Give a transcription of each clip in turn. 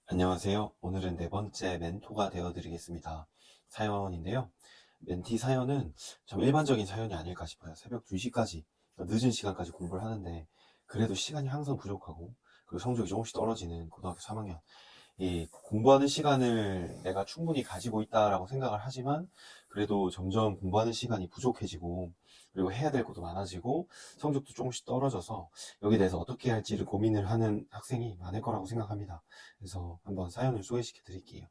안녕하세요. 오늘은 네 번째 멘토가 되어드리겠습니다. 사연인데요. 멘티 사연은 좀 일반적인 사연이 아닐까 싶어요. 새벽 2시까지, 늦은 시간까지 공부를 하는데, 그래도 시간이 항상 부족하고, 그리고 성적이 조금씩 떨어지는 고등학교 3학년. 이 공부하는 시간을 내가 충분히 가지고 있다라고 생각을 하지만, 그래도 점점 공부하는 시간이 부족해지고, 그리고 해야 될 것도 많아지고, 성적도 조금씩 떨어져서, 여기에 대해서 어떻게 할지를 고민을 하는 학생이 많을 거라고 생각합니다. 그래서 한번 사연을 소개시켜 드릴게요.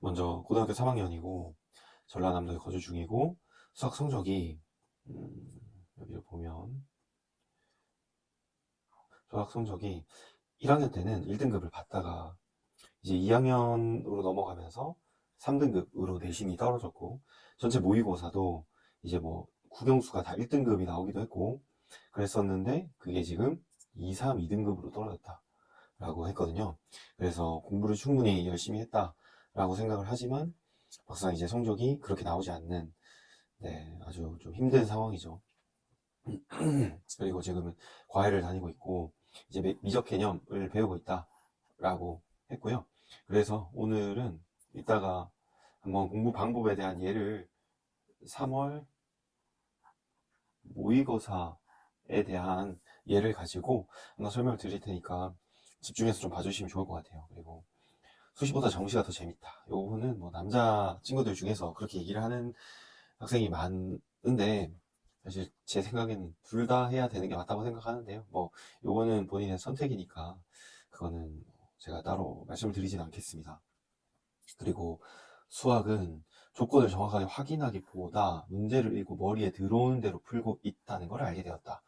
먼저 고등학교 3학년이고 전라남도에 거주 중이고 수학 성적이 여기를 보면 수학 성적이 1학년 때는 1등급을 받다가 이제 2학년으로 넘어가면서 3등급으로 내신이 떨어졌고 전체 모의고사도 이제 뭐 국영수가 다 1등급이 나오기도 했고 그랬었는데 그게 지금 2, 3, 2등급으로 떨어졌다 라고 했거든요. 그래서 공부를 충분히 열심히 했다라고 생각을 하지만 막상 이제 성적이 그렇게 나오지 않는 아주 좀 힘든 상황이죠. 그리고 지금은 과외를 다니고 있고 이제 미적 개념을 배우고 있다라고 했고요. 그래서 오늘은 이따가 한번 공부 방법에 대한 예를 3월 모의고사에 대한 예를 가지고 하나 설명을 드릴 테니까 집중해서 좀 봐주시면 좋을 것 같아요. 그리고 수시보다 정시가 더 재밌다. 요거는 뭐 남자 친구들 중에서 그렇게 얘기를 하는 학생이 많은데 사실 제 생각에는 둘 다 해야 되는 게 맞다고 생각하는데요. 뭐 요거는 본인의 선택이니까 그거는 제가 따로 말씀을 드리진 않겠습니다. 그리고 수학은 조건을 정확하게 확인하기보다 문제를 읽고 머리에 들어오는 대로 풀고 있다는 걸 알게 되었다.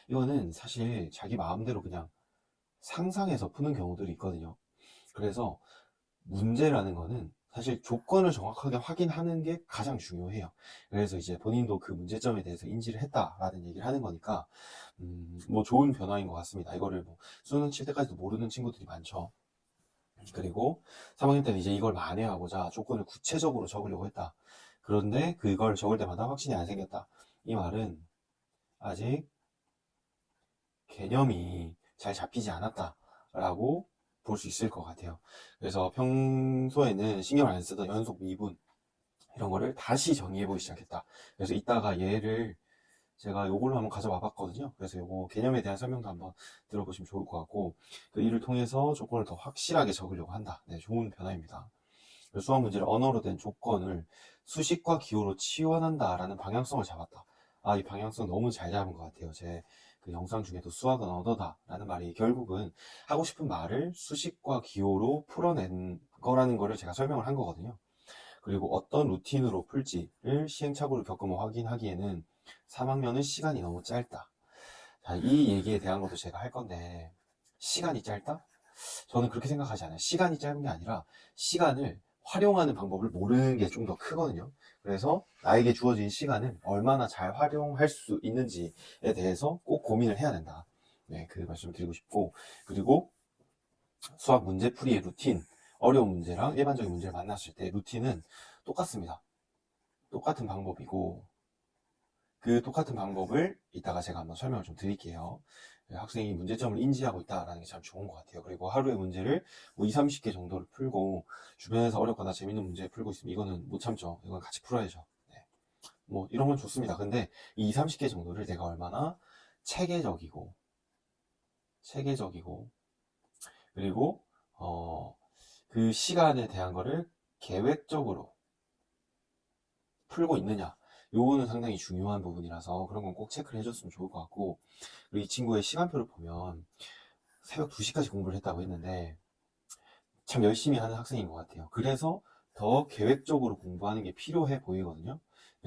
이거는 사실 자기 마음대로 그냥 상상해서 푸는 경우들이 있거든요. 그래서 문제라는 거는 사실 조건을 정확하게 확인하는 게 가장 중요해요. 그래서 이제 본인도 그 문제점에 대해서 인지를 했다라는 얘기를 하는 거니까, 뭐 좋은 변화인 것 같습니다. 이거를 뭐 수능 칠 때까지도 모르는 친구들이 많죠. 그리고 3학년 때는 이제 이걸 만회하고자 조건을 구체적으로 적으려고 했다. 그런데 그걸 적을 때마다 확신이 안 생겼다. 이 말은 아직 개념이 잘 잡히지 않았다라고 볼 수 있을 것 같아요. 그래서 평소에는 신경을 안 쓰던 연속 미분 이런 거를 다시 정의해 보기 시작했다. 그래서 이따가 얘를 제가 요걸로 한번 가져와 봤거든요. 그래서 요거 개념에 대한 설명도 한번 들어보시면 좋을 것 같고 그 이를 통해서 조건을 더 확실하게 적으려고 한다. 네, 좋은 변화입니다. 수학 문제를 언어로 된 조건을 수식과 기호로 치환한다라는 방향성을 잡았다. 아, 이 방향성 너무 잘 잡은 것 같아요. 제 그 영상 중에도 수학은 언어다라는 말이 결국은 하고 싶은 말을 수식과 기호로 풀어낸 거라는 거를 제가 설명을 한 거거든요. 그리고 어떤 루틴으로 풀지를 시행착오를 겪으면 확인하기에는 3학년은 시간이 너무 짧다. 자, 이 얘기에 대한 것도 제가 할 건데 시간이 짧다? 저는 그렇게 생각하지 않아요. 시간이 짧은 게 아니라 시간을 활용하는 방법을 모르는 게 좀 더 크거든요. 그래서 나에게 주어진 시간을 얼마나 잘 활용할 수 있는지에 대해서 꼭 고민을 해야 된다. 네, 그 말씀을 드리고 싶고, 그리고 수학 문제풀이의 루틴, 어려운 문제랑 일반적인 문제를 만났을 때 루틴은 똑같습니다. 똑같은 방법이고, 그 똑같은 방법을 이따가 제가 한번 설명을 좀 드릴게요. 학생이 문제점을 인지하고 있다는 게 참 좋은 것 같아요. 그리고 하루에 문제를 뭐 2, 30개 정도를 풀고 주변에서 어렵거나 재밌는 문제 풀고 있으면 이거는 못 참죠. 이건 같이 풀어야죠. 네. 뭐 이런 건 좋습니다. 근데 이 2, 30개 정도를 내가 얼마나 체계적이고 체계적이고 그리고 그 시간에 대한 거를 계획적으로 풀고 있느냐 요거는 상당히 중요한 부분이라서 그런 건 꼭 체크를 해줬으면 좋을 것 같고 그리고 이 친구의 시간표를 보면 새벽 2시까지 공부를 했다고 했는데 참 열심히 하는 학생인 것 같아요. 그래서 더 계획적으로 공부하는 게 필요해 보이거든요.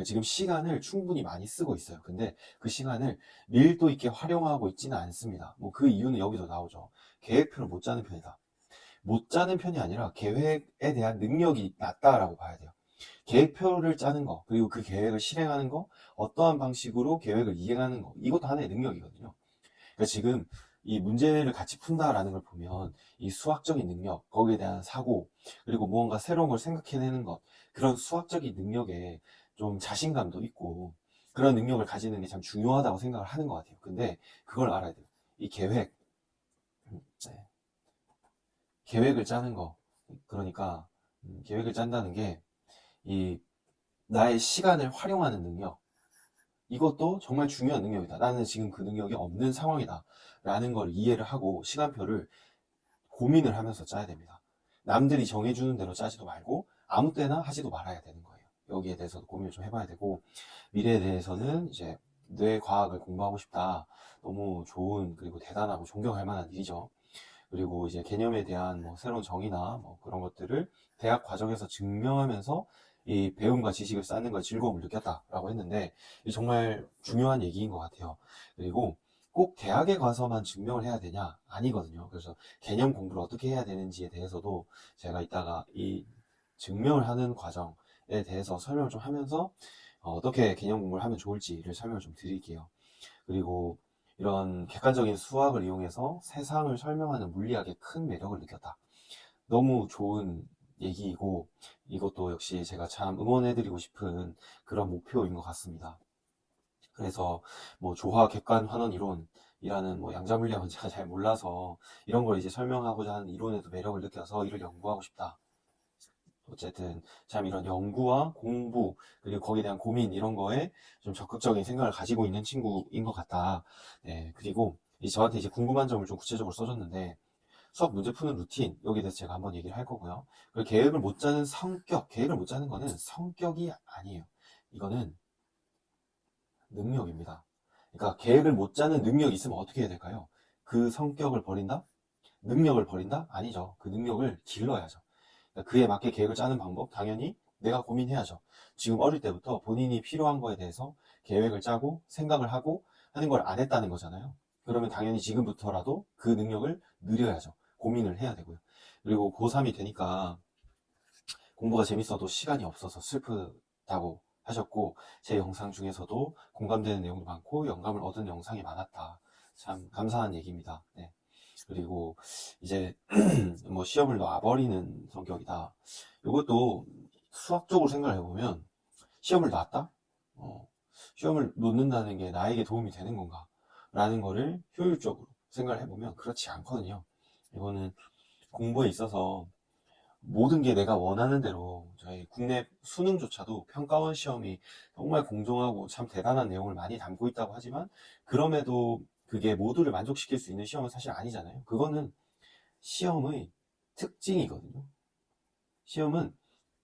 지금 시간을 충분히 많이 쓰고 있어요. 근데 그 시간을 밀도 있게 활용하고 있지는 않습니다. 뭐 그 이유는 여기서 나오죠. 계획표를 못 짜는 편이다. 못 짜는 편이 아니라 계획에 대한 능력이 낮다라고 봐야 돼요. 계획표를 짜는 거, 그리고 그 계획을 실행하는 거, 어떠한 방식으로 계획을 이행하는 거, 이것도 하나의 능력이거든요. 그러니까 지금 이 문제를 같이 푼다라는 걸 보면 이 수학적인 능력, 거기에 대한 사고, 그리고 무언가 새로운 걸 생각해내는 것, 그런 수학적인 능력에 좀 자신감도 있고, 그런 능력을 가지는 게 참 중요하다고 생각을 하는 것 같아요. 근데 그걸 알아야 돼요. 이 계획, 네. 계획을 짜는 거. 그러니까 계획을 짠다는 게 이 나의 시간을 활용하는 능력. 이것도 정말 중요한 능력이다. 나는 지금 그 능력이 없는 상황이다. 라는 걸 이해를 하고 시간표를 고민을 하면서 짜야 됩니다. 남들이 정해주는 대로 짜지도 말고 아무 때나 하지도 말아야 되는 거예요. 여기에 대해서도 고민을 좀 해봐야 되고, 미래에 대해서는 이제 뇌과학을 공부하고 싶다. 너무 좋은, 그리고 대단하고 존경할 만한 일이죠. 그리고 이제 개념에 대한 뭐 새로운 정의나 뭐 그런 것들을 대학 과정에서 증명하면서 이 배움과 지식을 쌓는 걸 즐거움을 느꼈다라고 했는데, 이게 정말 중요한 얘기인 것 같아요. 그리고 꼭 대학에 가서만 증명을 해야 되냐? 아니거든요. 그래서 개념 공부를 어떻게 해야 되는지에 대해서도 제가 이따가 이 증명을 하는 과정에 대해서 설명을 좀 하면서 어떻게 개념 공부를 하면 좋을지를 설명을 좀 드릴게요. 그리고 이런 객관적인 수학을 이용해서 세상을 설명하는 물리학의 큰 매력을 느꼈다. 너무 좋은 얘기이고, 이것도 역시 제가 참 응원해드리고 싶은 그런 목표인 것 같습니다. 그래서 뭐 조화, 객관, 환원 이론이라는 뭐 양자물리학은 제가 잘 몰라서 이런 걸 이제 설명하고자 하는 이론에도 매력을 느껴서 이를 연구하고 싶다. 어쨌든 참 이런 연구와 공부, 그리고 거기에 대한 고민, 이런 거에 좀 적극적인 생각을 가지고 있는 친구인 것 같다. 네, 그리고 저한테 이제 궁금한 점을 좀 구체적으로 써줬는데, 수학 문제 푸는 루틴, 여기에 대해서 제가 한번 얘기를 할 거고요. 그리고 계획을 못 짜는 성격, 계획을 못 짜는 거는 성격이 아니에요. 이거는 능력입니다. 그러니까 계획을 못 짜는 능력이 있으면 어떻게 해야 될까요? 그 성격을 버린다? 능력을 버린다? 아니죠. 그 능력을 길러야죠. 그러니까 그에 맞게 계획을 짜는 방법, 당연히 내가 고민해야죠. 지금 어릴 때부터 본인이 필요한 거에 대해서 계획을 짜고 생각을 하고 하는 걸 안 했다는 거잖아요. 그러면 당연히 지금부터라도 그 능력을 늘려야죠. 고민을 해야 되고요. 그리고 고3이 되니까 공부가 재밌어도 시간이 없어서 슬프다고 하셨고, 제 영상 중에서도 공감되는 내용도 많고 영감을 얻은 영상이 많았다. 참 감사한 얘기입니다. 네. 그리고 이제 뭐 시험을 놔버리는 성격이다. 이것도 수학적으로 생각을 해보면, 시험을 놨다? 시험을 놓는다는 게 나에게 도움이 되는 건가? 라는 거를 효율적으로 생각을 해보면 그렇지 않거든요. 이거는 공부에 있어서 모든 게 내가 원하는 대로, 저희 국내 수능조차도 평가원 시험이 정말 공정하고 참 대단한 내용을 많이 담고 있다고 하지만, 그럼에도 그게 모두를 만족시킬 수 있는 시험은 사실 아니잖아요. 그거는 시험의 특징이거든요. 시험은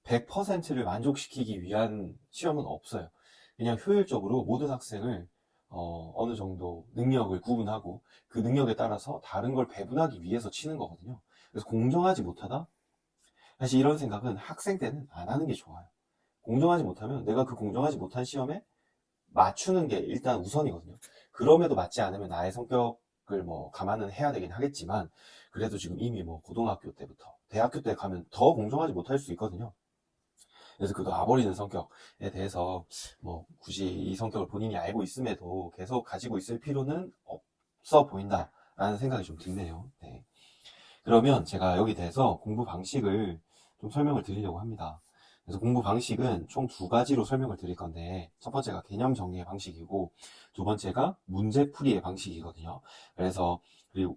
100%를 만족시키기 위한 시험은 없어요. 그냥 효율적으로 모든 학생을 어느 정도 능력을 구분하고 그 능력에 따라서 다른 걸 배분하기 위해서 치는 거거든요. 그래서 공정하지 못하다? 사실 이런 생각은 학생 때는 안 하는 게 좋아요. 공정하지 못하면 내가 그 공정하지 못한 시험에 맞추는 게 일단 우선이거든요. 그럼에도 맞지 않으면 나의 성격을 뭐 감안은 해야 되긴 하겠지만, 그래도 지금 이미 뭐 고등학교 때부터 대학교 때 가면 더 공정하지 못할 수 있거든요. 그래서 그 놔버리는 성격에 대해서 뭐 굳이 이 성격을 본인이 알고 있음에도 계속 가지고 있을 필요는 없어 보인다라는 생각이 좀 드네요. 네. 그러면 제가 여기 대해서 공부 방식을 좀 설명을 드리려고 합니다. 그래서 공부 방식은 총 두 가지로 설명을 드릴 건데, 첫 번째가 개념 정리의 방식이고, 두 번째가 문제풀이의 방식이거든요. 그래서, 그리고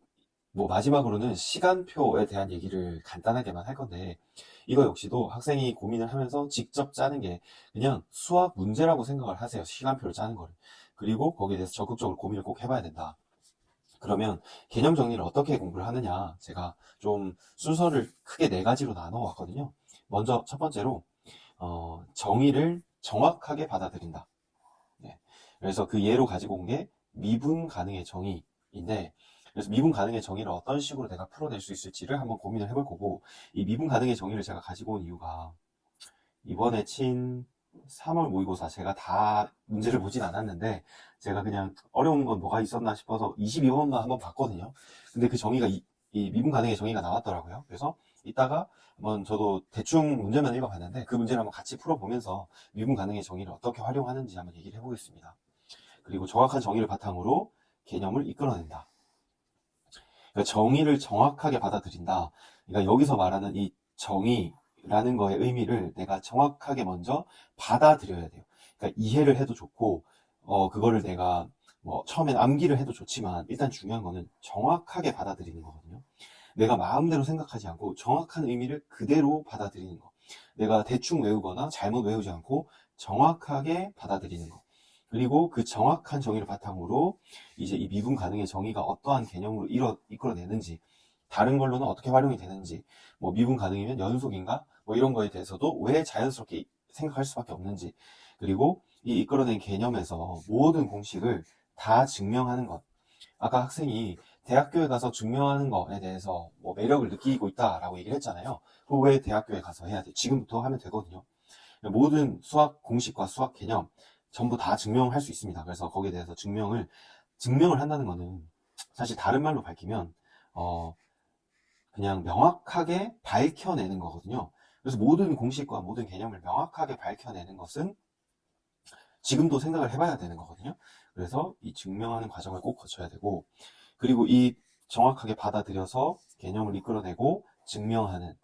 뭐 마지막으로는 시간표에 대한 얘기를 간단하게만 할 건데, 이거 역시도 학생이 고민을 하면서 직접 짜는 게 그냥 수학 문제라고 생각을 하세요. 시간표를 짜는 거를. 그리고 거기에 대해서 적극적으로 고민을 꼭 해봐야 된다. 그러면 개념 정리를 어떻게 공부를 하느냐, 제가 좀 순서를 크게 네 가지로 나눠 왔거든요. 먼저 첫 번째로 정의를 정확하게 받아들인다. 네. 그래서 그 예로 가지고 온 게 미분 가능의 정의인데, 그래서 미분 가능의 정의를 어떤 식으로 내가 풀어낼 수 있을지를 한번 고민을 해볼 거고, 이 미분 가능의 정의를 제가 가지고 온 이유가, 이번에 친 3월 모의고사 제가 다 문제를 보진 않았는데, 제가 그냥 어려운 건 뭐가 있었나 싶어서 22번만 한번 봤거든요. 근데 그 정의가 이 미분 가능의 정의가 나왔더라고요. 그래서 이따가 한번 저도 대충 문제만 읽어봤는데 그 문제를 한번 같이 풀어보면서 미분 가능의 정의를 어떻게 활용하는지 한번 얘기를 해보겠습니다. 그리고 정확한 정의를 바탕으로 개념을 이끌어낸다. 그러니까 정의를 정확하게 받아들인다. 그러니까 여기서 말하는 이 정의라는 거의 의미를 내가 정확하게 먼저 받아들여야 돼요. 그러니까 이해를 해도 좋고, 그거를 내가 뭐 처음엔 암기를 해도 좋지만, 일단 중요한 거는 정확하게 받아들이는 거거든요. 내가 마음대로 생각하지 않고 정확한 의미를 그대로 받아들이는 거. 내가 대충 외우거나 잘못 외우지 않고 정확하게 받아들이는 거. 그리고 그 정확한 정의를 바탕으로 이제 이 미분 가능의 정의가 어떠한 개념으로 이끌어내는지, 다른 걸로는 어떻게 활용이 되는지, 뭐 미분 가능이면 연속인가? 뭐 이런 거에 대해서도 왜 자연스럽게 생각할 수밖에 없는지, 그리고 이 이끌어낸 개념에서 모든 공식을 다 증명하는 것. 아까 학생이 대학교에 가서 증명하는 거에 대해서 뭐 매력을 느끼고 있다라고 얘기를 했잖아요. 그거 왜 대학교에 가서 해야 돼? 지금부터 하면 되거든요. 모든 수학 공식과 수학 개념 전부 다 증명할 수 있습니다. 그래서 거기에 대해서 증명을 한다는 거는 사실 다른 말로 밝히면 그냥 명확하게 밝혀내는 거거든요. 그래서 모든 공식과 모든 개념을 명확하게 밝혀내는 것은 지금도 생각을 해봐야 되는 거거든요. 그래서 이 증명하는 과정을 꼭 거쳐야 되고, 그리고 이 정확하게 받아들여서 개념을 이끌어내고 증명하는,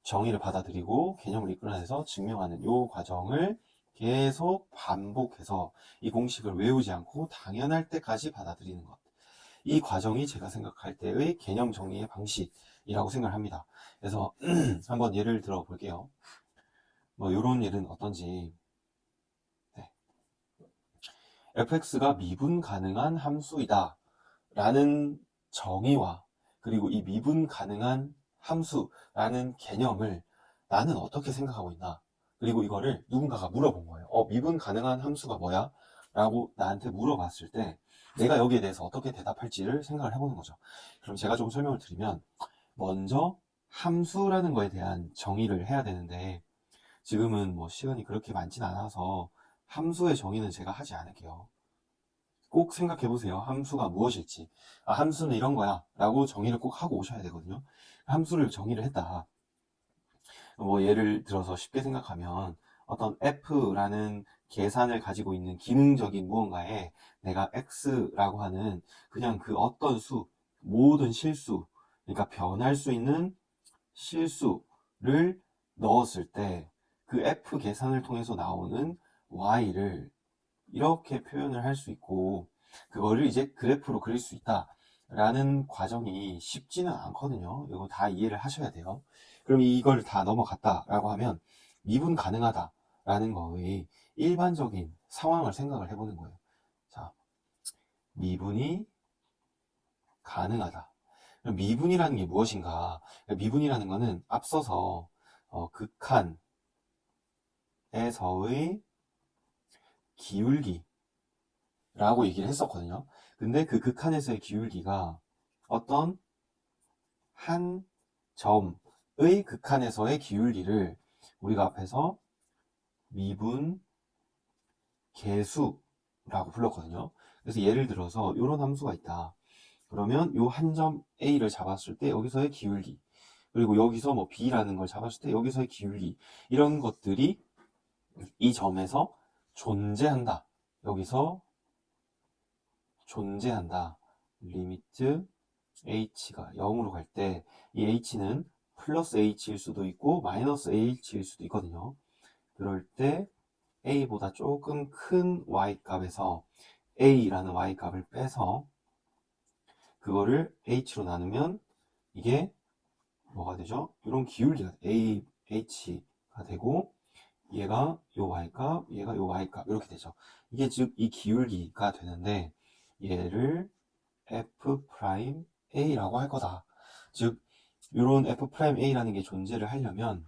정의를 받아들이고 개념을 이끌어내서 증명하는 이 과정을 계속 반복해서 이 공식을 외우지 않고 당연할 때까지 받아들이는 것. 이 과정이 제가 생각할 때의 개념 정리의 방식이라고 생각을 합니다. 그래서 한번 예를 들어 볼게요. 뭐 이런 예는 어떤지. 네. fx가 미분 가능한 함수이다 라는 정의와, 그리고 이 미분 가능한 함수라는 개념을 나는 어떻게 생각하고 있나, 그리고 이거를 누군가가 물어본 거예요. 미분 가능한 함수가 뭐야? 라고 나한테 물어봤을 때 내가 여기에 대해서 어떻게 대답할지를 생각을 해보는 거죠. 그럼 제가 좀 설명을 드리면, 먼저 함수라는 거에 대한 정의를 해야 되는데, 지금은 뭐 시간이 그렇게 많진 않아서 함수의 정의는 제가 하지 않을게요. 꼭 생각해 보세요. 함수가 무엇일지. 함수는 이런 거야 라고 정의를 꼭 하고 오셔야 되거든요. 함수를 정의를 했다. 뭐 예를 들어서 쉽게 생각하면 어떤 f라는 계산을 가지고 있는 기능적인 무언가에 내가 x라고 하는 그냥 그 어떤 수, 모든 실수, 그러니까 변할 수 있는 실수를 넣었을 때 그 f 계산을 통해서 나오는 y를 이렇게 표현을 할 수 있고, 그거를 이제 그래프로 그릴 수 있다 라는 과정이 쉽지는 않거든요. 이거 다 이해를 하셔야 돼요. 그럼 이걸 다 넘어갔다 라고 하면 미분 가능하다 라는 거의 일반적인 상황을 생각을 해보는 거예요. 자, 미분이 가능하다. 그럼 미분이라는 게 무엇인가? 미분이라는 거는 앞서서 극한에서의 기울기 라고 얘기를 했었거든요. 근데 그 극한에서의 기울기가 어떤 한 점의 극한에서의 기울기를 우리가 앞에서 미분 계수라고 불렀거든요. 그래서 예를 들어서 이런 함수가 있다. 그러면 요 한 점 A를 잡았을 때 여기서의 기울기, 그리고 여기서 뭐 B라는 걸 잡았을 때 여기서의 기울기, 이런 것들이 이 점에서 존재한다. 여기서 존재한다. 리미트 h가 0으로 갈 때 이 h는 플러스 h일 수도 있고 마이너스 h일 수도 있거든요. 그럴 때 a보다 조금 큰 y 값에서 a라는 y 값을 빼서 그거를 h로 나누면 이게 뭐가 되죠? 이런 기울기가 a, h가 되고, 얘가 요 y 값, 얘가 요 y 값, 이렇게 되죠. 이게 즉 이 기울기가 되는데 얘를 f'A라고 할 거다. 즉, 이런 f'A라는 게 존재를 하려면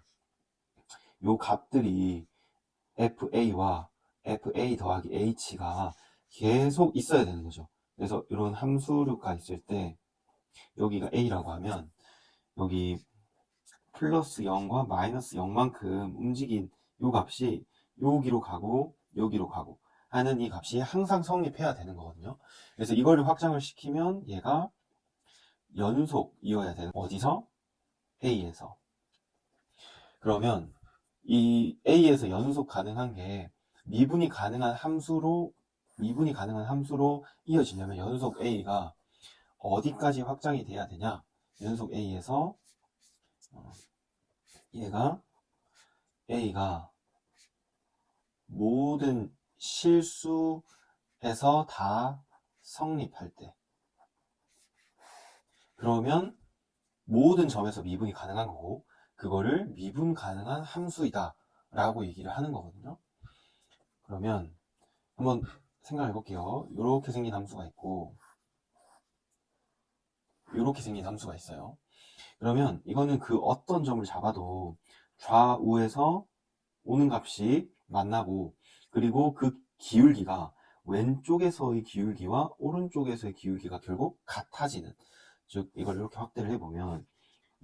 요 값들이 fA와 fa 더하기 h가 계속 있어야 되는 거죠. 그래서 이런 함수류가 있을 때 여기가 A라고 하면 여기 플러스 0과 마이너스 0만큼 움직인 요 값이 여기로 가고 여기로 가고 하는 이 값이 항상 성립해야 되는 거거든요. 그래서 이거를 확장을 시키면 얘가 연속이어야 되는, 어디서? A에서. 그러면 이 A에서 연속 가능한 게 미분이 가능한 함수로 이어지려면 연속 A가 어디까지 확장이 돼야 되냐? 연속 A에서 얘가 A가 모든 실수에서 다 성립할 때, 그러면 모든 점에서 미분이 가능한 거고, 그거를 미분 가능한 함수이다 라고 얘기를 하는 거거든요. 그러면 한번 생각해 볼게요. 이렇게 생긴 함수가 있고 이렇게 생긴 함수가 있어요. 그러면 이거는 그 어떤 점을 잡아도 좌우에서 오는 값이 만나고, 그리고 그 기울기가 왼쪽에서의 기울기와 오른쪽에서의 기울기가 결국 같아지는, 즉 이걸 이렇게 확대를 해보면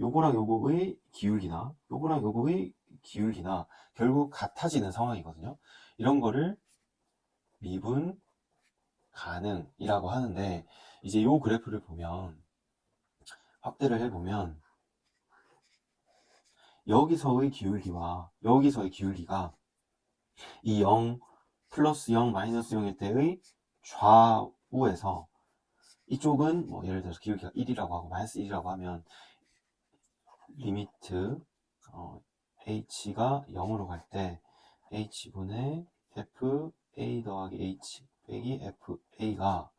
요거랑 요거의 기울기나 요거랑 요거의 기울기나 결국 같아지는 상황이거든요. 이런 거를 미분 가능이라고 하는데, 이제 요 그래프를 보면, 확대를 해보면 여기서의 기울기와 여기서의 기울기가 이 0, 플러스 0, 마이너스 0일 때의 좌우에서, 이쪽은 뭐 예를 들어서 기울기가 1이라고 하고 마이너스 1이라고 하면 리미트 h가 0으로 갈 때 h분의 fa 더하기 h 빼기 fa가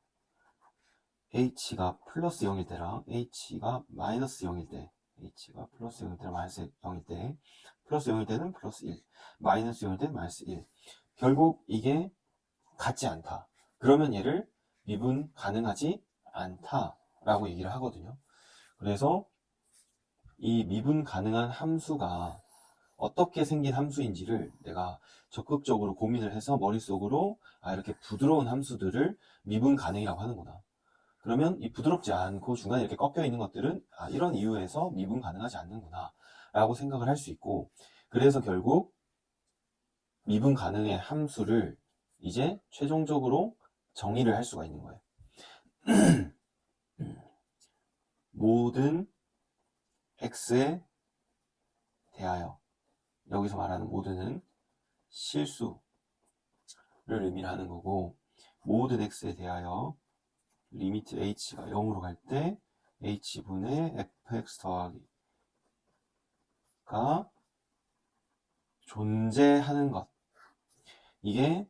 h가 플러스 0일 때랑 h가 마이너스 0일 때, h가 플러스 0일 때랑 마이너스 0일 때, 플러스 0일 때는 플러스 1, 마이너스 0일 때는 마이너스 1. 결국 이게 같지 않다. 그러면 얘를 미분 가능하지 않다라고 얘기를 하거든요. 그래서 이 미분 가능한 함수가 어떻게 생긴 함수인지를 내가 적극적으로 고민을 해서 머릿속으로 이렇게 부드러운 함수들을 미분 가능이라고 하는구나. 그러면 이 부드럽지 않고 중간에 이렇게 꺾여 있는 것들은 이런 이유에서 미분 가능하지 않는구나 라고 생각을 할 수 있고, 그래서 결국 미분 가능의 함수를 이제 최종적으로 정의를 할 수가 있는 거예요. 모든 x에 대하여, 여기서 말하는 모든은 실수를 의미를 하는 거고, 모든 x에 대하여 리미트 h가 0으로 갈 때 h분의 fx 더하기가 존재하는 것, 이게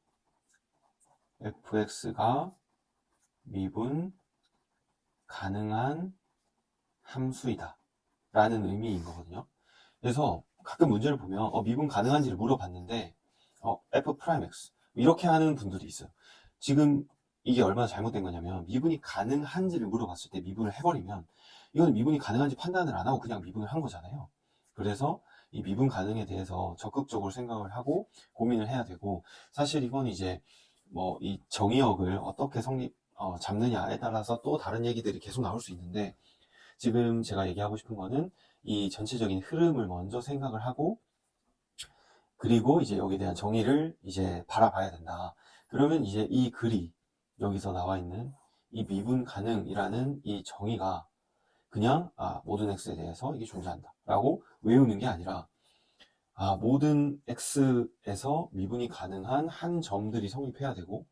fx가 미분 가능한 함수이다 라는 의미인 거거든요. 그래서 가끔 문제를 보면 미분 가능한지를 물어봤는데 f'x 이렇게 하는 분들이 있어요. 지금 이게 얼마나 잘못된 거냐면, 미분이 가능한지를 물어봤을 때 미분을 해버리면 이건 미분이 가능한지 판단을 안 하고 그냥 미분을 한 거잖아요. 그래서 이 미분 가능에 대해서 적극적으로 생각을 하고 고민을 해야 되고, 사실 이건 이제 뭐 이 정의역을 어떻게 잡느냐에 따라서 또 다른 얘기들이 계속 나올 수 있는데, 지금 제가 얘기하고 싶은 거는 이 전체적인 흐름을 먼저 생각을 하고, 그리고 이제 여기에 대한 정의를 이제 바라봐야 된다. 그러면 이제 이 글이 여기서 나와 있는 이 미분 가능이라는 이 정의가 그냥 모든 x에 대해서 이게 존재한다 라고 외우는 게 아니라, 모든 x에서 미분이 가능한 한 점들이 성립해야 되고,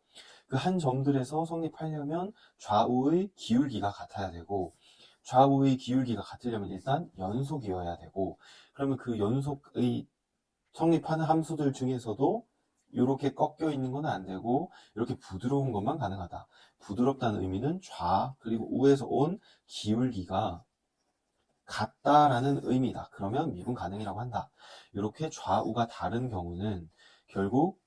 그 한 점들에서 성립하려면 좌우의 기울기가 같아야 되고, 좌우의 기울기가 같으려면 일단 연속이어야 되고, 그러면 그 연속의 성립하는 함수들 중에서도 이렇게 꺾여 있는 건 안 되고 이렇게 부드러운 것만 가능하다. 부드럽다는 의미는 그리고 우에서 온 기울기가 같다라는 의미다. 그러면 미분 가능이라고 한다. 이렇게 좌우가 다른 경우는 결국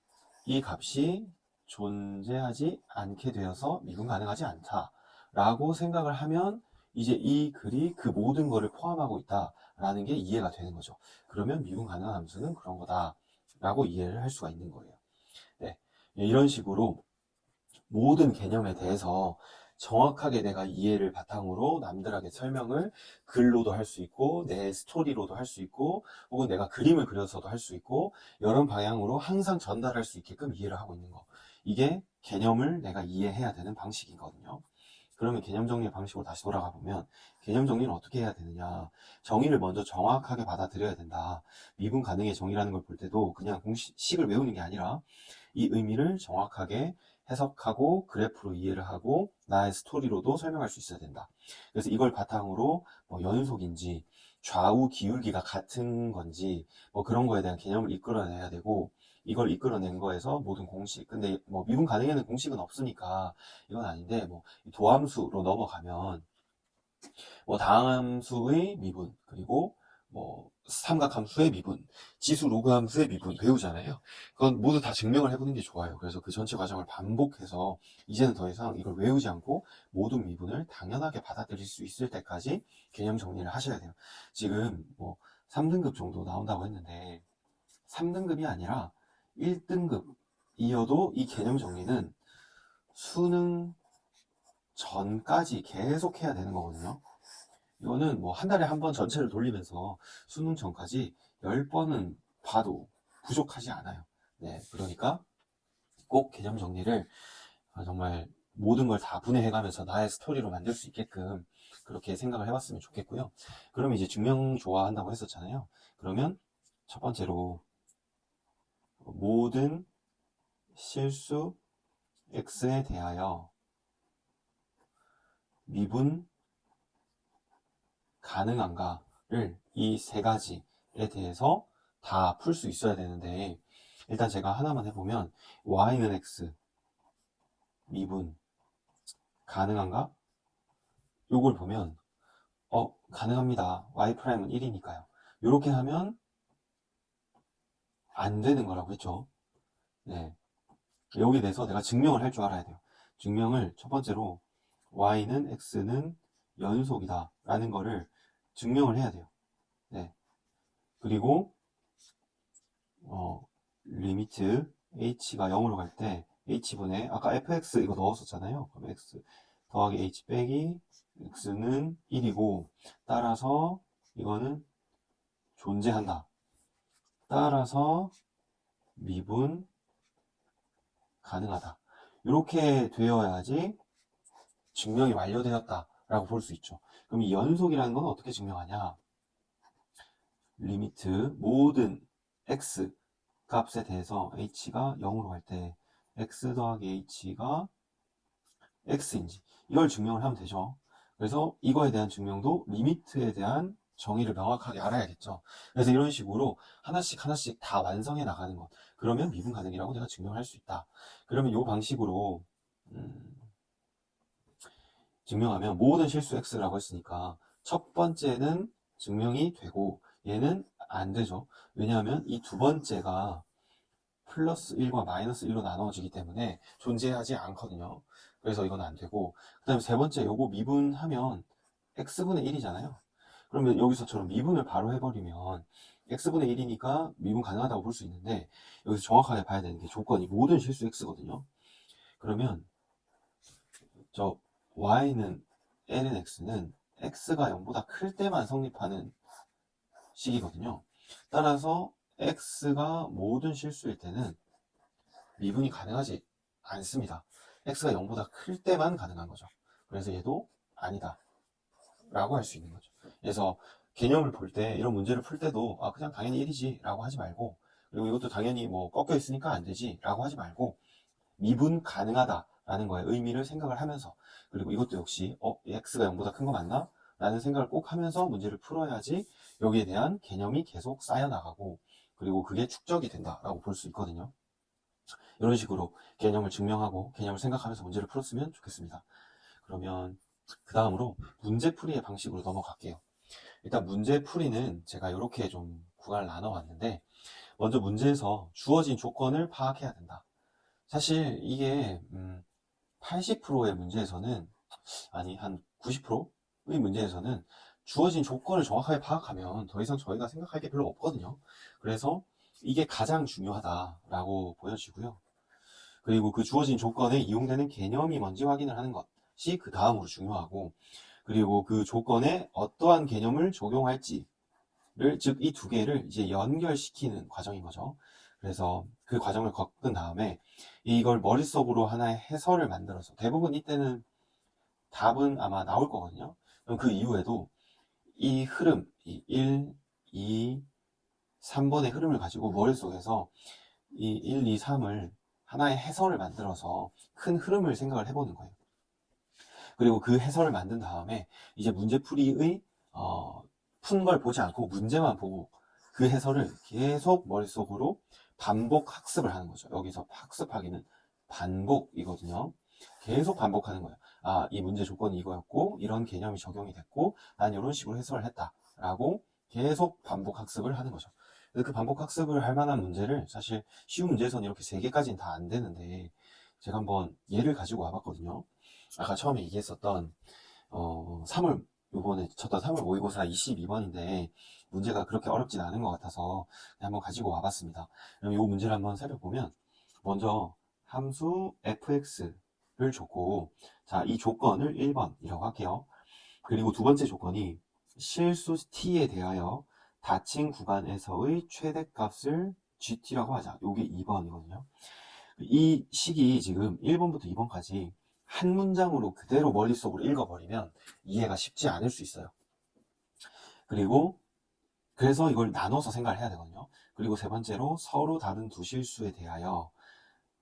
이 값이 존재하지 않게 되어서 미분 가능하지 않다 라고 생각을 하면, 이제 이 글이 그 모든 거를 포함하고 있다라는 게 이해가 되는 거죠. 그러면 미분 가능한 함수는 그런 거다 라고 이해를 할 수가 있는 거예요. 네, 이런 식으로 모든 개념에 대해서 정확하게 내가 이해를 바탕으로 남들에게 설명을 글로도 할 수 있고, 내 스토리로도 할 수 있고, 혹은 내가 그림을 그려서도 할 수 있고, 여러 방향으로 항상 전달할 수 있게끔 이해를 하고 있는 거, 이게 개념을 내가 이해해야 되는 방식이거든요. 그러면 개념 정리의 방식으로 다시 돌아가 보면, 개념 정리는 어떻게 해야 되느냐, 정의를 먼저 정확하게 받아들여야 된다. 미분 가능의 정의라는 걸 볼 때도 그냥 공식을 외우는 게 아니라 이 의미를 정확하게 해석하고 그래프로 이해를 하고 나의 스토리로도 설명할 수 있어야 된다. 그래서 이걸 바탕으로 뭐 연속인지 좌우 기울기가 같은 건지 뭐 그런 거에 대한 개념을 이끌어내야 되고, 이걸 이끌어낸 거에서 모든 공식, 근데 뭐 미분 가능에는 공식은 없으니까 이건 아닌데, 뭐 도함수로 넘어가면 뭐 다항함수의 미분, 그리고 뭐 삼각함수의 미분, 지수 로그 함수의 미분 배우잖아요. 그건 모두 다 증명을 해보는 게 좋아요. 그래서 그 전체 과정을 반복해서 이제는 더 이상 이걸 외우지 않고 모든 미분을 당연하게 받아들일 수 있을 때까지 개념 정리를 하셔야 돼요. 지금 뭐 3등급 정도 나온다고 했는데 3등급이 아니라 1등급이어도 이 개념 정리는 수능 전까지 계속 해야 되는 거거든요. 이거는 뭐 한 달에 한 번 전체를 돌리면서 수능 전까지 10번은 봐도 부족하지 않아요. 네, 그러니까 꼭 개념 정리를 정말 모든 걸 다 분해해가면서 나의 스토리로 만들 수 있게끔 그렇게 생각을 해봤으면 좋겠고요. 그러면 이제 증명 좋아한다고 했었잖아요. 그러면 첫 번째로 모든 실수 x에 대하여 미분 가능한가를 이 세 가지에 대해서 다 풀 수 있어야 되는데, 일단 제가 하나만 해보면 y는 x 미분 가능한가? 요걸 보면 가능합니다. y''은 1이니까요. 이렇게 하면 안 되는 거라고 했죠. 네. 여기에 대해서 내가 증명을 할 줄 알아야 돼요. 증명을 첫 번째로 y는 x는 연속이다 라는 거를 증명을 해야 돼요. 네. 그리고 리미트 h가 0으로 갈 때 h분의 아까 fx 이거 넣었었잖아요. 그럼 x 더하기 h 빼기 x는 1이고 따라서 이거는 존재한다. 따라서 미분 가능하다. 이렇게 되어야지 증명이 완료되었다 라고 볼 수 있죠. 그럼 이 연속이라는 건 어떻게 증명하냐? 리미트 모든 x 값에 대해서 h가 0으로 갈 때 x 더하기 h가 x인지 이걸 증명을 하면 되죠. 그래서 이거에 대한 증명도 리미트에 대한 정의를 명확하게 알아야겠죠. 그래서 이런 식으로 하나씩 하나씩 다 완성해 나가는 것. 그러면 미분 가능이라고 내가 증명할 수 있다. 그러면 이 방식으로 증명하면 모든 실수 x라고 했으니까 첫 번째는 증명이 되고 얘는 안 되죠. 왜냐하면 이 두 번째가 플러스 1과 마이너스 1로 나눠지기 때문에 존재하지 않거든요. 그래서 이건 안 되고, 그 다음에 세 번째 요거 미분하면 x분의 1이잖아요. 그러면 여기서처럼 미분을 바로 해버리면 x분의 1이니까 미분 가능하다고 볼 수 있는데, 여기서 정확하게 봐야 되는 게 조건이 모든 실수 x거든요. 그러면 저 y는 ln x는 x가 0보다 클 때만 성립하는 식이거든요. 따라서 x가 모든 실수일 때는 미분이 가능하지 않습니다. x가 0보다 클 때만 가능한 거죠. 그래서 얘도 아니다 라고 할 수 있는 거죠. 그래서 개념을 볼 때 이런 문제를 풀 때도 그냥 당연히 1이지 라고 하지 말고, 그리고 이것도 당연히 뭐 꺾여 있으니까 안 되지 라고 하지 말고 미분 가능하다 라는 거에 의미를 생각을 하면서, 그리고 이것도 역시 x가 0보다 큰 거 맞나? 라는 생각을 꼭 하면서 문제를 풀어야지 여기에 대한 개념이 계속 쌓여나가고, 그리고 그게 축적이 된다라고 볼 수 있거든요. 이런 식으로 개념을 증명하고 개념을 생각하면서 문제를 풀었으면 좋겠습니다. 그러면 그 다음으로 문제풀이의 방식으로 넘어갈게요. 일단 문제풀이는 제가 이렇게 좀 구간을 나눠왔는데, 먼저 문제에서 주어진 조건을 파악해야 된다. 사실 이게 80%의 문제에서는, 아니 한 90%의 문제에서는 주어진 조건을 정확하게 파악하면 더 이상 저희가 생각할 게 별로 없거든요. 그래서 이게 가장 중요하다라고 보여지고요. 그리고 그 주어진 조건에 이용되는 개념이 뭔지 확인을 하는 것이 그 다음으로 중요하고, 그리고 그 조건에 어떠한 개념을 적용할지를, 즉 이 두 개를 이제 연결시키는 과정인 거죠. 그래서 그 과정을 겪은 다음에 이걸 머릿속으로 하나의 해설을 만들어서, 대부분 이때는 답은 아마 나올 거거든요. 그럼 그 이후에도 이 흐름, 이 1, 2, 3번의 흐름을 가지고 머릿속에서 이 1, 2, 3을 하나의 해설을 만들어서 큰 흐름을 생각을 해보는 거예요. 그리고 그 해설을 만든 다음에 이제 문제풀이의 푼 걸 보지 않고 문제만 보고 그 해설을 계속 머릿속으로 반복 학습을 하는 거죠. 여기서 학습하기는 반복이거든요. 계속 반복하는 거예요. 아, 이 문제 조건이 이거였고, 이런 개념이 적용이 됐고, 난 이런 식으로 해석을 했다. 라고 계속 반복 학습을 하는 거죠. 그 반복 학습을 할 만한 문제를 사실 쉬운 문제에서는 이렇게 3개까지는 다 안 되는데, 제가 한번 예를 가지고 와봤거든요. 아까 처음에 얘기했었던, 3월, 요번에 쳤던 3월 모의고사 22번인데, 문제가 그렇게 어렵진 않은 것 같아서 한번 가지고 와봤습니다. 그럼 이 문제를 한번 살펴보면, 먼저 함수 fx를 줬고, 자, 이 조건을 1번이라고 할게요. 그리고 두 번째 조건이 실수 t에 대하여 닫힌 구간에서의 최대값을 gt라고 하자. 요게 2번이거든요. 이 식이 지금 1번부터 2번까지 한 문장으로 그대로 머릿속으로 읽어버리면 이해가 쉽지 않을 수 있어요. 그리고 그래서 이걸 나눠서 생각을 해야 되거든요. 그리고 세 번째로 서로 다른 두 실수에 대하여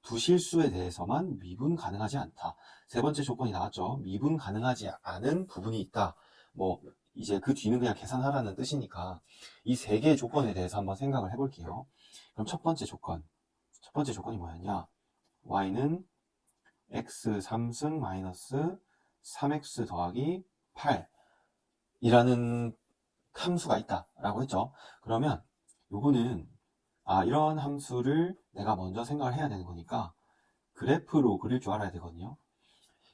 두 실수에 대해서만 미분 가능하지 않다. 세 번째 조건이 나왔죠. 미분 가능하지 않은 부분이 있다. 뭐 이제 그 뒤는 그냥 계산하라는 뜻이니까 이 3개의 조건에 대해서 한번 생각을 해볼게요. 그럼 첫 번째 조건이 뭐였냐? y는 x 3승 마이너스 3x 더하기 8 이라는 함수가 있다 라고 했죠. 그러면 요거는 이런 함수를 내가 먼저 생각을 해야 되는 거니까 그래프로 그릴 줄 알아야 되거든요.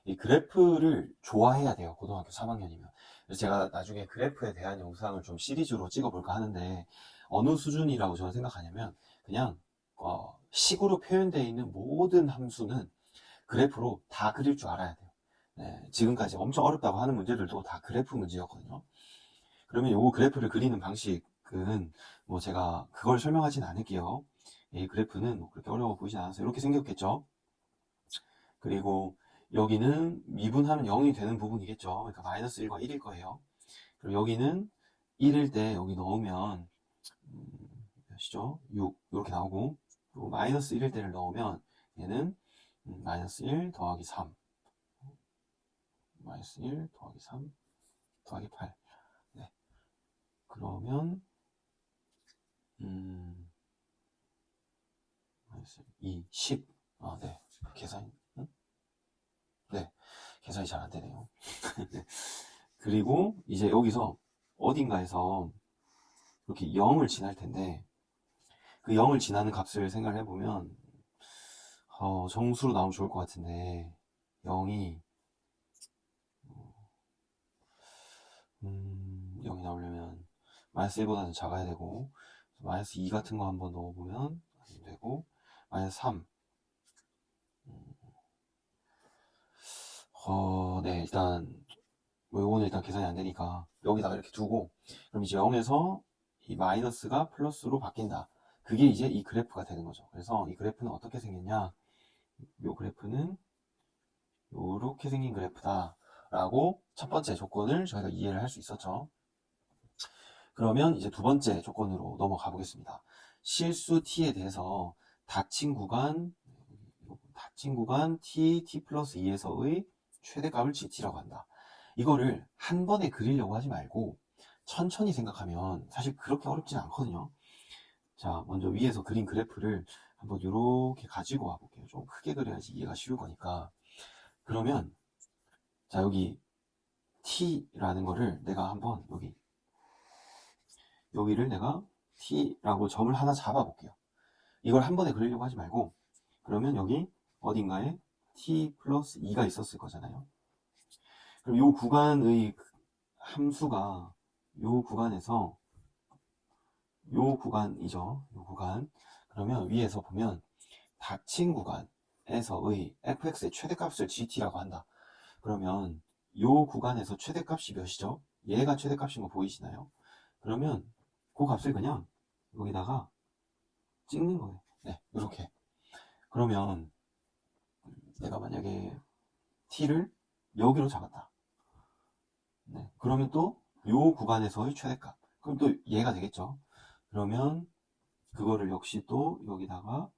이 그래프를 좋아해야 돼요. 고등학교 3학년이면. 그래서 제가 나중에 그래프에 대한 영상을 좀 시리즈로 찍어볼까 하는데 어느 수준이라고 저는 생각하냐면 그냥 식으로 표현되어 있는 모든 함수는 그래프로 다 그릴 줄 알아야 돼요. 네, 지금까지 엄청 어렵다고 하는 문제들도 다 그래프 문제였거든요. 그러면 요 그래프를 그리는 방식은 뭐 제가 그걸 설명하진 않을게요. 이 그래프는 뭐 그렇게 어려워 보이지 않아서 이렇게 생겼겠죠. 그리고 여기는 미분하면 0이 되는 부분이겠죠. 그러니까 마이너스 1과 1일 거예요. 그리고 여기는 1일 때 여기 넣으면 몇이죠? 6 이렇게 나오고, 그리고 마이너스 1일 때를 넣으면 얘는 마이너스 1 더하기 3 마이너스 1 더하기 3 더하기 8. 네. 그러면 마이너스 2 10. 네. 계산이 네. 계산이 잘 안 되네요. 그리고 이제 여기서 어딘가에서 이렇게 0을 지날 텐데 그 0을 지나는 값을 생각을 해보면 정수로 나오면 좋을 것 같은데 0이 0이 나오려면 마이너스 1보다는 작아야 되고 마이너스 2 같은 거 한번 넣어보면 안 되고 마이너스 3 네, 일단 요거는 일단 계산이 안 되니까 여기다가 이렇게 두고 그럼 이제 0에서 이 마이너스가 플러스로 바뀐다. 그게 이제 이 그래프가 되는 거죠. 그래서 이 그래프는 어떻게 생겼냐? 요 그래프는 요렇게 생긴 그래프다 라고 첫 번째 조건을 저희가 이해를 할 수 있었죠. 그러면 이제 두 번째 조건으로 넘어가 보겠습니다. 실수 t에 대해서 닫힌 구간 t 플러스 2에서의 최대값을 gt라고 한다. 이거를 한 번에 그리려고 하지 말고 천천히 생각하면 사실 그렇게 어렵진 않거든요. 자, 먼저 위에서 그린 그래프를 한번 이렇게 가지고 와 볼게요. 좀 크게 그려야지 이해가 쉬울 거니까. 그러면 자, 여기 t라는 거를 내가 한번 여기를 내가 t라고 점을 하나 잡아 볼게요. 이걸 한 번에 그리려고 하지 말고 그러면 여기 어딘가에 t 플러스 2가 있었을 거잖아요. 그럼 이 구간의 함수가 이 구간에서 요 구간이죠. 요 구간. 그러면 위에서 보면 닫힌 구간에서의 fx의 최대값을 gt라고 한다. 그러면 요 구간에서 최대값이 몇이죠? 얘가 최대값인 거 보이시나요? 그러면 그 값을 그냥 여기다가 찍는 거예요. 네, 이렇게. 그러면 내가 만약에 t를 여기로 잡았다. 네, 그러면 또 요 구간에서의 최대값. 그럼 또 얘가 되겠죠. 그러면 그거를 역시 또 여기다가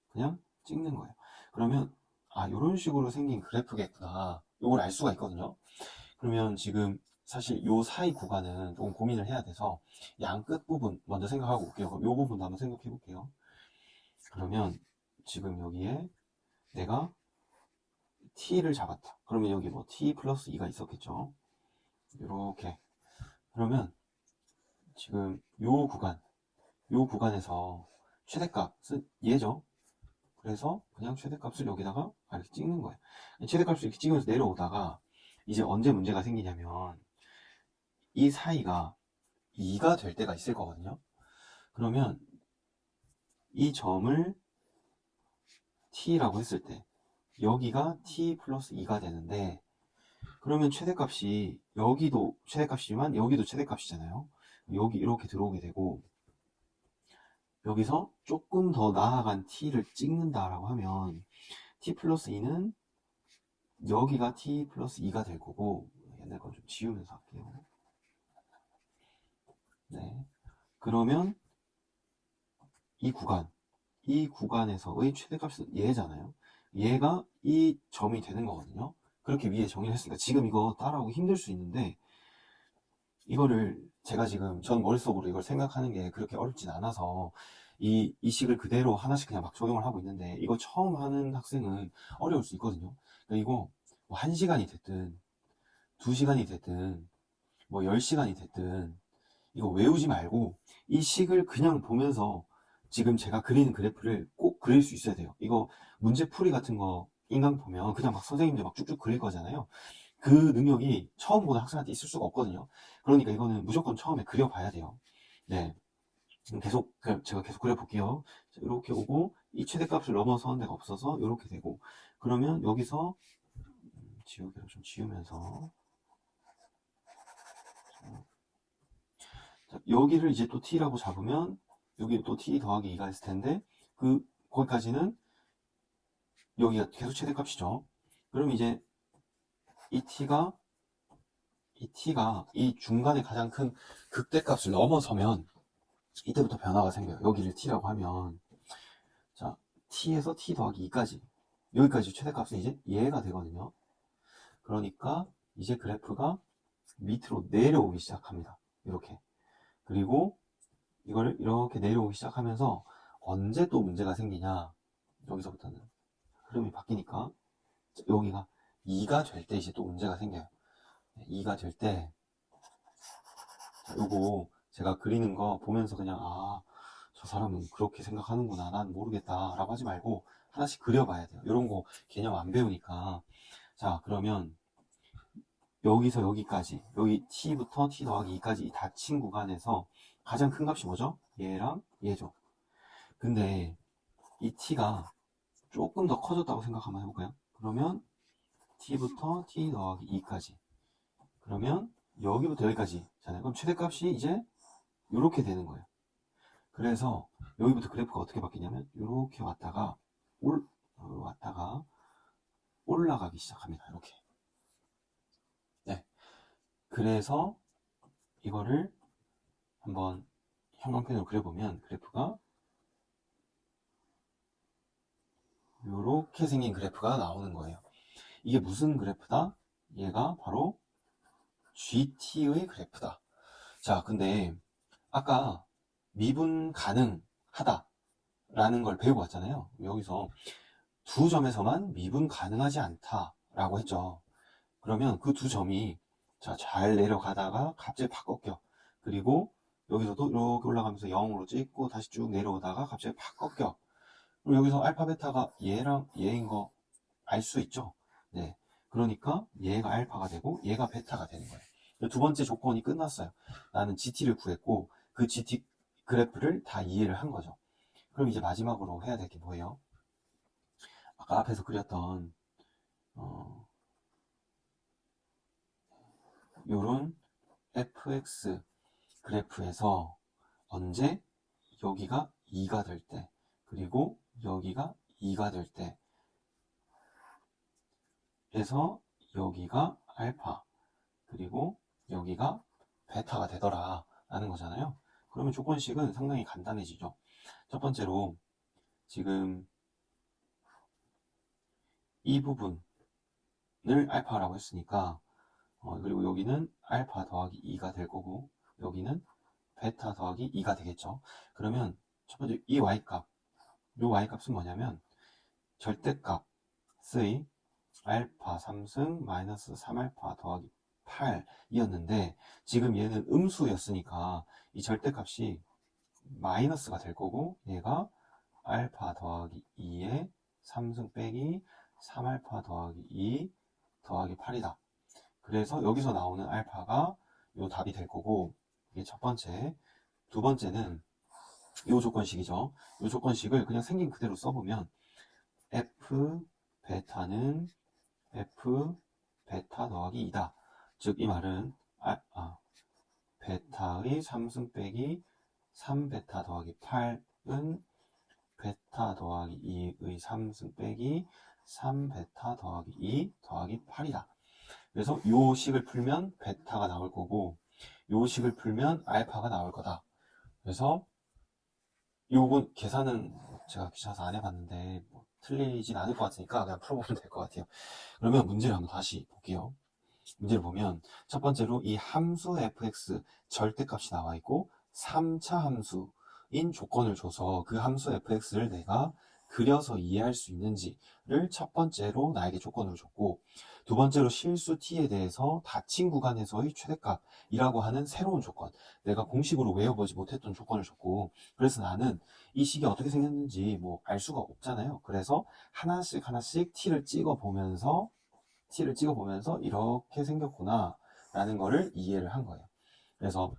그냥 찍는 거예요. 그러면 이런 식으로 생긴 그래프겠구나. 이걸 알 수가 있거든요. 그러면 지금 사실 요 사이 구간은 조금 고민을 해야 돼서 양 끝 부분 먼저 생각하고 올게요. 그럼 요 부분도 한번 생각해 볼게요. 그러면 지금 여기에 내가 t를 잡았다. 그러면 여기 뭐 t 플러스 2가 있었겠죠. 이렇게. 그러면 지금 요 구간에서 최대값은 얘죠. 그래서 그냥 최대값을 여기다가 이렇게 찍는 거예요. 최대값을 이렇게 찍으면서 내려오다가 이제 언제 문제가 생기냐면 이 사이가 2가 될 때가 있을 거거든요. 그러면 이 점을 t라고 했을 때 여기가 t 플러스 2가 되는데, 그러면 최대값이 여기도 최대값이지만 여기도 최대값이잖아요. 여기 이렇게 들어오게 되고, 여기서 조금 더 나아간 t를 찍는다라고 하면 t 플러스 2는 여기가 t 플러스 2가 될 거고, 옛날 거 좀 지우면서 할게요. 네. 그러면 이 구간에서의 최대값은 얘잖아요. 얘가 이 점이 되는 거거든요. 그렇게 위에 정의를 했으니까 지금 이거 따라오기 힘들 수 있는데, 이거를 제가 지금 전 머릿속으로 이걸 생각하는 게 그렇게 어렵진 않아서 이 식을 그대로 하나씩 그냥 막 적용을 하고 있는데, 이거 처음 하는 학생은 어려울 수 있거든요. 그러니까 이거 뭐 1시간이 됐든 2시간이 됐든 뭐 10시간이 됐든 이거 외우지 말고 이 식을 그냥 보면서 지금 제가 그리는 그래프를 꼭 그릴 수 있어야 돼요. 이거 문제풀이 같은 거 인강 보면 그냥 막 선생님들 막 쭉쭉 그릴 거잖아요. 그 능력이 처음 보는 학생한테 있을 수가 없거든요. 그러니까 이거는 무조건 처음에 그려봐야 돼요. 네. 제가 계속 그려볼게요. 자, 이렇게 오고, 이 최대값을 넘어서는 데가 없어서 이렇게 되고, 그러면 여기서 지우개를 좀 지우면서, 자, 여기를 이제 또 t라고 잡으면 여기 또 t 더하기 2가 있을 텐데, 거기까지는 여기가 계속 최대값이죠. 그럼 이제 이 t가 이 중간에 가장 큰 극대값을 넘어서면 이때부터 변화가 생겨요. 여기를 t라고 하면, 자, t에서 t 더하기 2까지, 여기까지 최대값은 이제 얘가 되거든요. 그러니까 이제 그래프가 밑으로 내려오기 시작합니다. 이렇게. 그리고 이걸 이렇게 내려오기 시작하면서 언제 또 문제가 생기냐, 여기서부터는 흐름이 바뀌니까 여기가 2가 될 때 이제 또 문제가 생겨요. 2가 될 때 요거 제가 그리는 거 보면서 그냥 저 사람은 그렇게 생각하는구나, 난 모르겠다 라고 하지 말고 하나씩 그려봐야 돼요. 이런 거 개념 안 배우니까. 자, 그러면 여기서 여기까지, 여기 t부터 t 더하기 2까지 이 닫힌 구간에서 가장 큰 값이 뭐죠? 얘랑 얘죠. 근데 이 t가 조금 더 커졌다고 생각 한번 해볼까요? 그러면 t부터 t 더하기 2까지, 그러면 여기부터 여기까지잖아요. 그럼 최대값이 이제 이렇게 되는 거예요. 그래서 여기부터 그래프가 어떻게 바뀌냐면 이렇게 왔다가 올라가기 시작합니다. 이렇게. 네. 그래서 이거를 한번 형광펜으로 그려보면 그래프가 이렇게 생긴 그래프가 나오는 거예요. 이게 무슨 그래프다? 얘가 바로 GT의 그래프다. 자, 근데 아까 미분 가능하다 라는 걸 배우고 왔잖아요. 여기서 두 점에서만 미분 가능하지 않다 라고 했죠. 그러면 그 두 점이 잘 내려가다가 갑자기 팍 꺾여. 그리고 여기서도 이렇게 올라가면서 0으로 찍고 다시 쭉 내려오다가 갑자기 팍 꺾여. 그리고 여기서 알파 베타가 얘랑 얘인 거 알 수 있죠. 네. 그러니까 얘가 알파가 되고 얘가 베타가 되는 거예요. 두 번째 조건이 끝났어요. 나는 GT를 구했고 그 GT 그래프를 다 이해를 한 거죠. 그럼 이제 마지막으로 해야 될 게 뭐예요? 아까 앞에서 그렸던 요런 fx 그래프에서 언제 여기가 2가 될 때, 그리고 여기가 2가 될 때, 그래서 여기가 알파, 그리고 여기가 베타가 되더라 라는 거잖아요. 그러면 조건식은 상당히 간단해지죠. 첫 번째로 지금 이 부분을 알파라고 했으니까 그리고 여기는 알파 더하기 2가 될 거고 여기는 베타 더하기 2가 되겠죠. 그러면 첫 번째 이 y값, 이 y값은 뭐냐면 절대값의 알파 3승 마이너스 3알파 더하기 8이었는데 지금 얘는 음수였으니까 이 절대값이 마이너스가 될 거고 얘가 알파 더하기 2에 3승 빼기 3알파 더하기 2 더하기 8이다. 그래서 여기서 나오는 알파가 요 답이 될 거고 이게 첫 번째. 두 번째는 요 조건식이죠. 요 조건식을 그냥 생긴 그대로 써보면 F 베타는 F 베타 더하기 2다. 즉 이 말은 베타의 3승 빼기 3베타 더하기 8은 베타 더하기 2의 3승 빼기 3베타 더하기 2 더하기 8이다. 그래서 요 식을 풀면 베타가 나올 거고 요 식을 풀면 알파가 나올 거다. 그래서 요건 계산은 제가 귀찮아서 안 해봤는데 뭐 틀리진 않을 것 같으니까 그냥 풀어보면 될 것 같아요. 그러면 문제를 한번 다시 볼게요. 문제를 보면 첫 번째로 이 함수 fx 절대값이 나와 있고 3차 함수인 조건을 줘서 그 함수 fx를 내가 그려서 이해할 수 있는지를 첫 번째로 나에게 조건으로 줬고 두 번째로 실수 t에 대해서 닫힌 구간에서의 최대값이라고 하는 새로운 조건, 내가 공식으로 외워보지 못했던 조건을 줬고 그래서 나는 이 식이 어떻게 생겼는지 뭐 알 수가 없잖아요. 그래서 하나씩 t를 찍어보면서 이렇게 생겼구나 라는 거를 이해를 한 거예요. 그래서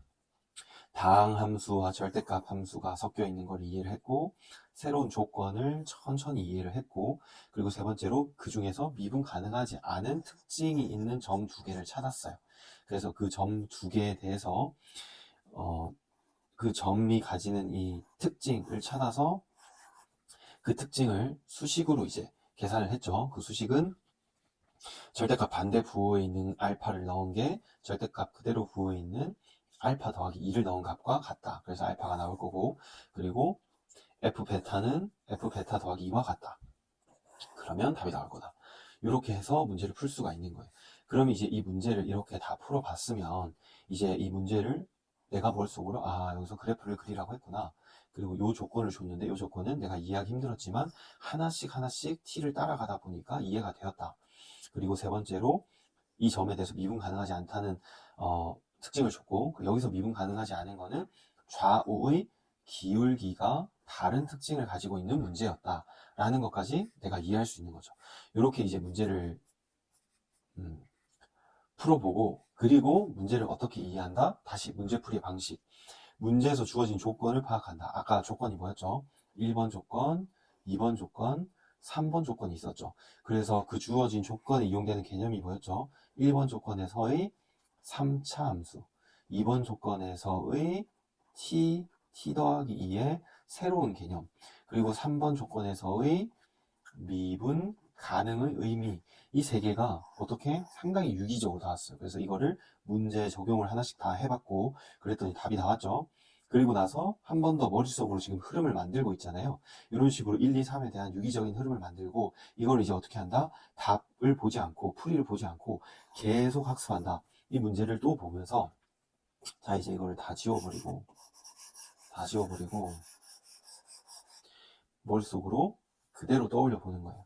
당 함수와 절대값 함수가 섞여 있는 걸 이해를 했고 새로운 조건을 천천히 이해를 했고 그리고 세 번째로 그 중에서 미분 가능하지 않은 특징이 있는 점 두 개를 찾았어요. 그래서 그 점 두 개에 대해서 그 점이 가지는 이 특징을 찾아서 그 특징을 수식으로 이제 계산을 했죠. 그 수식은 절대값 반대 부호에 있는 알파를 넣은 게 절대값 그대로 부호에 있는 알파 더하기 2를 넣은 값과 같다. 그래서 알파가 나올 거고 그리고 F베타는 F베타 더하기 2와 같다. 그러면 답이 나올 거다. 이렇게 해서 문제를 풀 수가 있는 거예요. 그럼 이제 이 문제를 이렇게 다 풀어봤으면 이제 이 문제를 내가 머릿속으로 여기서 그래프를 그리라고 했구나. 그리고 이 조건을 줬는데 이 조건은 내가 이해하기 힘들었지만 하나씩 t를 따라가다 보니까 이해가 되었다. 그리고 세 번째로 이 점에 대해서 미분 가능하지 않다는 특징을 줬고 여기서 미분 가능하지 않은 거는 좌우의 기울기가 다른 특징을 가지고 있는 문제였다 라는 것까지 내가 이해할 수 있는 거죠. 이렇게 이제 문제를 풀어보고 그리고 문제를 어떻게 이해한다? 다시 문제풀이 방식, 문제에서 주어진 조건을 파악한다. 아까 조건이 뭐였죠? 1번 조건, 2번 조건, 3번 조건이 있었죠. 그래서 그 주어진 조건에 이용되는 개념이 뭐였죠? 1번 조건에서의 3차 함수, 2번 조건에서의 t 더하기 2의 새로운 개념, 그리고 3번 조건에서의 미분 가능의 의미, 이 세 개가 어떻게 상당히 유기적으로 나왔어요. 그래서 이거를 문제 적용을 하나씩 다 해봤고 그랬더니 답이 나왔죠. 그리고 나서 한 번 더 머릿속으로 지금 흐름을 만들고 있잖아요. 이런 식으로 1, 2, 3에 대한 유기적인 흐름을 만들고 이걸 이제 어떻게 한다? 답을 보지 않고 풀이를 보지 않고 계속 학습한다. 이 문제를 또 보면서 자 이제 이거를 다 지워버리고 머릿속으로 그대로 떠올려 보는 거예요.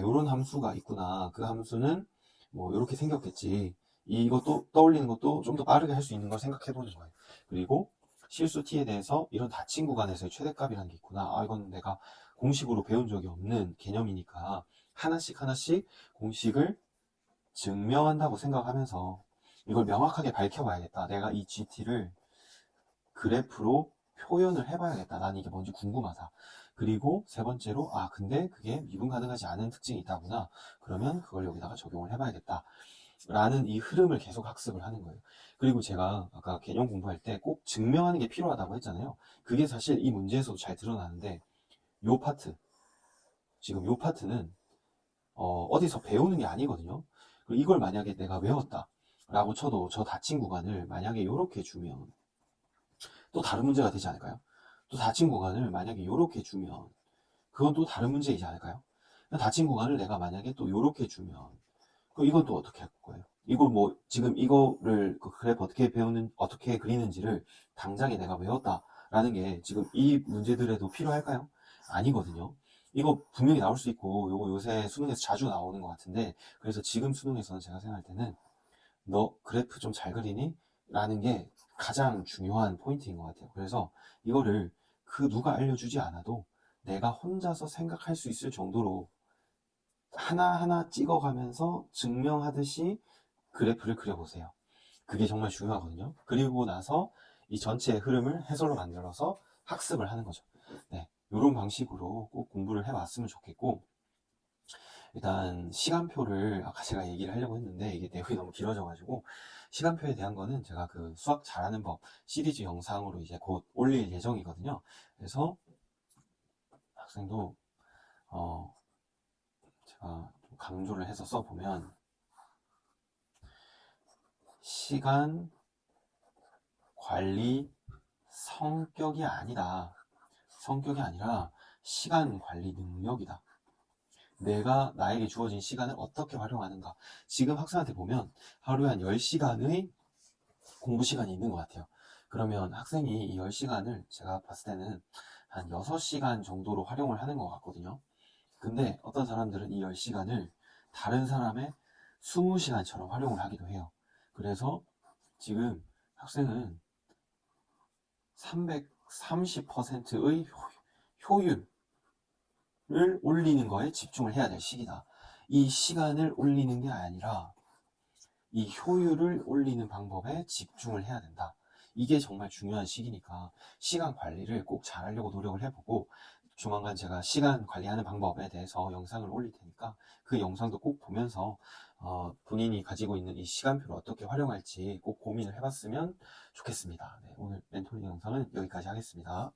요런 함수가 있구나. 그 함수는 뭐 이렇게 생겼겠지. 이것도 떠올리는 것도 좀 더 빠르게 할 수 있는 걸 생각해 보는 거예요. 그리고 실수 t에 대해서 이런 닫힌 구간에서의 최대값이라는 게 있구나. 이건 내가 공식으로 배운 적이 없는 개념이니까 하나씩 공식을 증명한다고 생각하면서 이걸 명확하게 밝혀봐야겠다. 내가 이 GT를 그래프로 표현을 해봐야겠다. 난 이게 뭔지 궁금하다. 그리고 세 번째로 근데 그게 미분 가능하지 않은 특징이 있다구나. 그러면 그걸 여기다가 적용을 해봐야겠다 라는 이 흐름을 계속 학습을 하는 거예요. 그리고 제가 아까 개념 공부할 때 꼭 증명하는 게 필요하다고 했잖아요. 그게 사실 이 문제에서도 잘 드러나는데 요 파트, 지금 요 파트는 어디서 배우는 게 아니거든요. 그리고 이걸 만약에 내가 외웠다 라고 쳐도 저 닫힌 구간을 만약에 이렇게 주면 또 다른 문제가 되지 않을까요? 또 닫힌 구간을 만약에 이렇게 주면 그건 또 다른 문제이지 않을까요? 닫힌 구간을 내가 만약에 또 이렇게 주면 그럼 이건 또 어떻게 할 거예요? 이걸 뭐 지금 이거를 그 그래프 어떻게 그리는지를 당장에 내가 외웠다라는 게 지금 이 문제들에도 필요할까요? 아니거든요. 이거 분명히 나올 수 있고, 요거 요새 수능에서 자주 나오는 것 같은데, 그래서 지금 수능에서는 제가 생각할 때는, 너 그래프 좀 잘 그리니? 라는 게 가장 중요한 포인트인 것 같아요. 그래서 이거를 그 누가 알려주지 않아도 내가 혼자서 생각할 수 있을 정도로 하나하나 찍어가면서 증명하듯이 그래프를 그려보세요. 그게 정말 중요하거든요. 그리고 나서 이 전체의 흐름을 해설로 만들어서 학습을 하는 거죠. 네, 이런 방식으로 꼭 공부를 해봤으면 좋겠고, 일단 시간표를 아까 제가 얘기를 하려고 했는데 이게 내용이 너무 길어져가지고, 시간표에 대한 거는 제가 그 수학 잘하는 법 시리즈 영상으로 이제 곧 올릴 예정이거든요. 그래서 학생도 제가 좀 강조를 해서 써보면, 시간 관리 성격이 아니다. 성격이 아니라 시간 관리 능력이다. 내가 나에게 주어진 시간을 어떻게 활용하는가. 지금 학생한테 보면 하루에 한 10시간의 공부 시간이 있는 것 같아요. 그러면 학생이 이 10시간을 제가 봤을 때는 한 6시간 정도로 활용을 하는 것 같거든요. 근데 어떤 사람들은 이 10시간을 다른 사람의 20시간처럼 활용을 하기도 해요. 그래서 지금 학생은 330%의 효율을 올리는 거에 집중을 해야 될 시기다. 이 시간을 올리는 게 아니라 이 효율을 올리는 방법에 집중을 해야 된다. 이게 정말 중요한 시기니까 시간 관리를 꼭 잘하려고 노력을 해보고, 조만간 제가 시간 관리하는 방법에 대해서 영상을 올릴 테니까 그 영상도 꼭 보면서 본인이 가지고 있는 이 시간표를 어떻게 활용할지 꼭 고민을 해봤으면 좋겠습니다. 네, 오늘 멘토링 영상은 여기까지 하겠습니다.